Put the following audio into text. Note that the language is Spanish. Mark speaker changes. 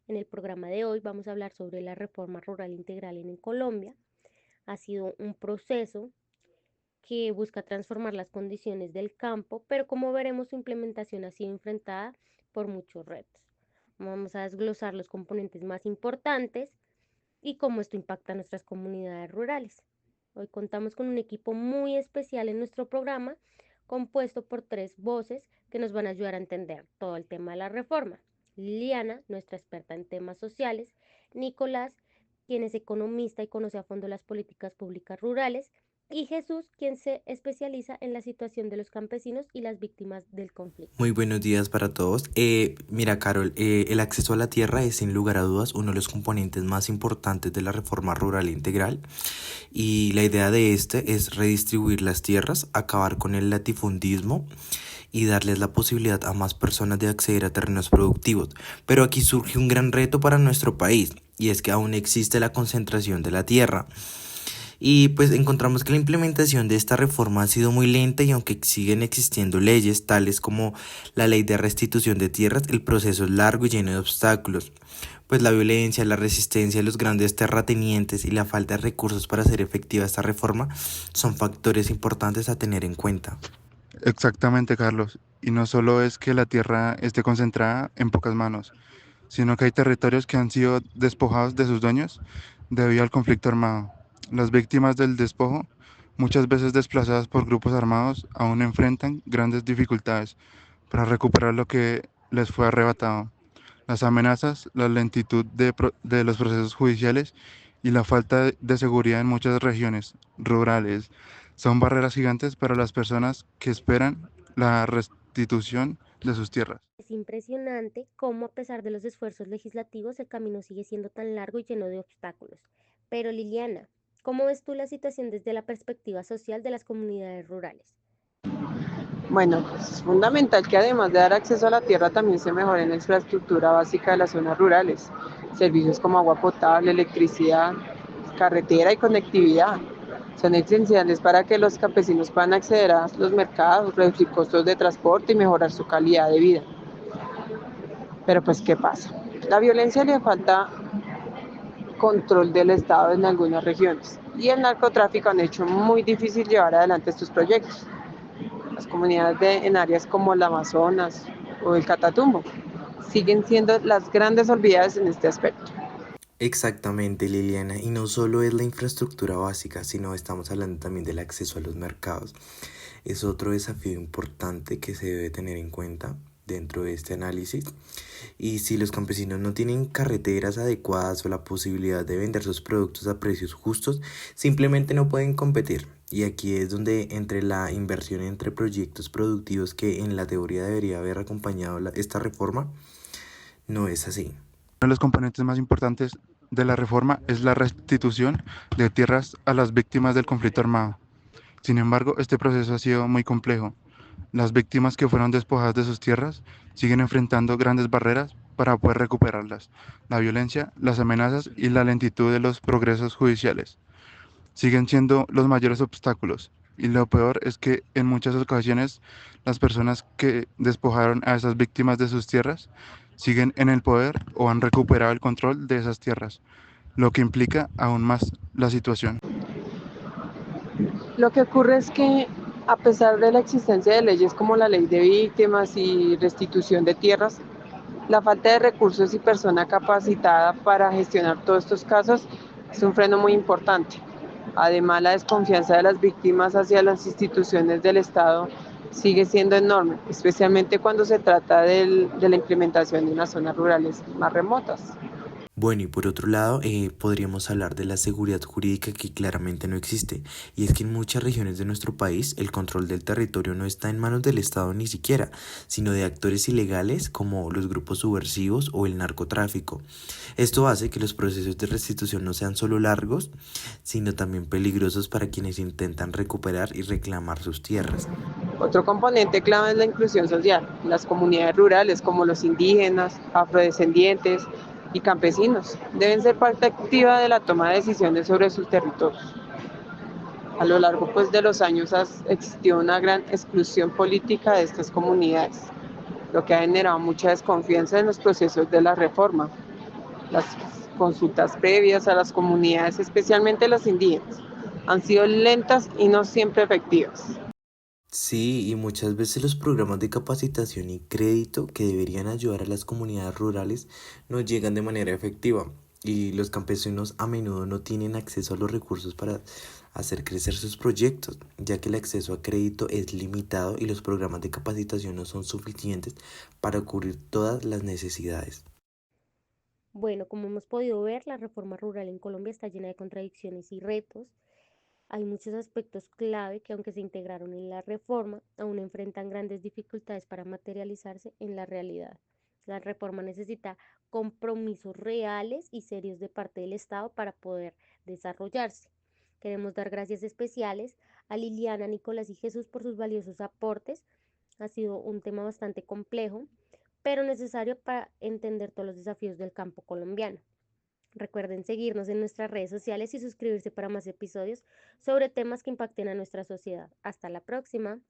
Speaker 1: En el programa de hoy vamos a hablar sobre la reforma rural integral en Colombia. Ha sido un proceso que busca transformar las condiciones del campo, pero como veremos su implementación ha sido enfrentada por muchos retos. Vamos a desglosar los componentes más importantes y cómo esto impacta a nuestras comunidades rurales. Hoy contamos con un equipo muy especial en nuestro programa, compuesto por tres voces que nos van a ayudar a entender todo el tema de la reforma. Liliana, nuestra experta en temas sociales; Nicolás, quien es economista y conoce a fondo las políticas públicas rurales; y Jesús, quien se especializa en la situación de los campesinos y las víctimas del conflicto.
Speaker 2: Muy buenos días para todos. Mira, Carol, el acceso a la tierra es sin lugar a dudas uno de los componentes más importantes de la reforma rural integral y la idea de este es redistribuir las tierras, acabar con el latifundismo y darles la posibilidad a más personas de acceder a terrenos productivos. Pero aquí surge un gran reto para nuestro país y es que aún existe la concentración de la tierra. Y pues encontramos que la implementación de esta reforma ha sido muy lenta y aunque siguen existiendo leyes tales como la ley de restitución de tierras, el proceso es largo y lleno de obstáculos. Pues la violencia, la resistencia de los grandes terratenientes y la falta de recursos para hacer efectiva esta reforma son factores importantes a tener en cuenta.
Speaker 3: Exactamente, Carlos. Y no solo es que la tierra esté concentrada en pocas manos, sino que hay territorios que han sido despojados de sus dueños debido al conflicto armado. Las víctimas del despojo, muchas veces desplazadas por grupos armados, aún enfrentan grandes dificultades para recuperar lo que les fue arrebatado. Las amenazas, la lentitud de los procesos judiciales y la falta de seguridad en muchas regiones rurales son barreras gigantes para las personas que esperan la restitución de sus tierras.
Speaker 1: Es impresionante cómo, a pesar de los esfuerzos legislativos, el camino sigue siendo tan largo y lleno de obstáculos. Pero Liliana, ¿cómo ves tú la situación desde la perspectiva social de las comunidades rurales?
Speaker 4: Bueno, pues es fundamental que además de dar acceso a la tierra también se mejore la infraestructura básica de las zonas rurales, servicios como agua potable, electricidad, carretera y conectividad. Son esenciales para que los campesinos puedan acceder a los mercados, reducir costos de transporte y mejorar su calidad de vida. Pero pues, ¿qué pasa? La violencia le falta control del Estado en algunas regiones y el narcotráfico han hecho muy difícil llevar adelante estos proyectos. Las comunidades en áreas como el Amazonas o el Catatumbo siguen siendo las grandes olvidadas en este aspecto.
Speaker 2: Exactamente, Liliana, y no solo es la infraestructura básica, sino estamos hablando también del acceso a los mercados. Es otro desafío importante que se debe tener en cuenta dentro de este análisis. Y si los campesinos no tienen carreteras adecuadas o la posibilidad de vender sus productos a precios justos, simplemente no pueden competir. Y aquí es donde entre la inversión entre proyectos productivos que en la teoría debería haber acompañado esta reforma, no es así.
Speaker 3: Uno de los componentes más importantes de la reforma es la restitución de tierras a las víctimas del conflicto armado. Sin embargo, este proceso ha sido muy complejo. Las víctimas que fueron despojadas de sus tierras siguen enfrentando grandes barreras para poder recuperarlas. La violencia, las amenazas y la lentitud de los progresos judiciales siguen siendo los mayores obstáculos. Y lo peor es que en muchas ocasiones las personas que despojaron a esas víctimas de sus tierras siguen en el poder o han recuperado el control de esas tierras, lo que implica aún más la situación.
Speaker 4: Lo que ocurre es que a pesar de la existencia de leyes como la ley de víctimas y restitución de tierras, la falta de recursos y persona capacitada para gestionar todos estos casos es un freno muy importante. Además, la desconfianza de las víctimas hacia las instituciones del Estado sigue siendo enorme, especialmente cuando se trata de la implementación en las zonas rurales más remotas.
Speaker 2: Bueno, y por otro lado, podríamos hablar de la seguridad jurídica que claramente no existe, y es que en muchas regiones de nuestro país el control del territorio no está en manos del Estado ni siquiera, sino de actores ilegales como los grupos subversivos o el narcotráfico. Esto hace que los procesos de restitución no sean solo largos, sino también peligrosos para quienes intentan recuperar y reclamar sus tierras.
Speaker 4: Otro componente clave es la inclusión social. Las comunidades rurales como los indígenas, afrodescendientes y campesinos deben ser parte activa de la toma de decisiones sobre sus territorios. A lo largo de los años existió una gran exclusión política de estas comunidades, lo que ha generado mucha desconfianza en los procesos de la reforma. Las consultas previas a las comunidades, especialmente las indígenas, han sido lentas y no siempre efectivas.
Speaker 2: Sí, y muchas veces los programas de capacitación y crédito que deberían ayudar a las comunidades rurales no llegan de manera efectiva y los campesinos a menudo no tienen acceso a los recursos para hacer crecer sus proyectos, ya que el acceso a crédito es limitado y los programas de capacitación no son suficientes para cubrir todas las necesidades.
Speaker 1: Bueno, como hemos podido ver, la reforma rural en Colombia está llena de contradicciones y retos. Hay muchos aspectos clave que, aunque se integraron en la reforma, aún enfrentan grandes dificultades para materializarse en la realidad. La reforma necesita compromisos reales y serios de parte del Estado para poder desarrollarse. Queremos dar gracias especiales a Liliana, Nicolás y Jesús por sus valiosos aportes. Ha sido un tema bastante complejo, pero necesario para entender todos los desafíos del campo colombiano. Recuerden seguirnos en nuestras redes sociales y suscribirse para más episodios sobre temas que impacten a nuestra sociedad. Hasta la próxima.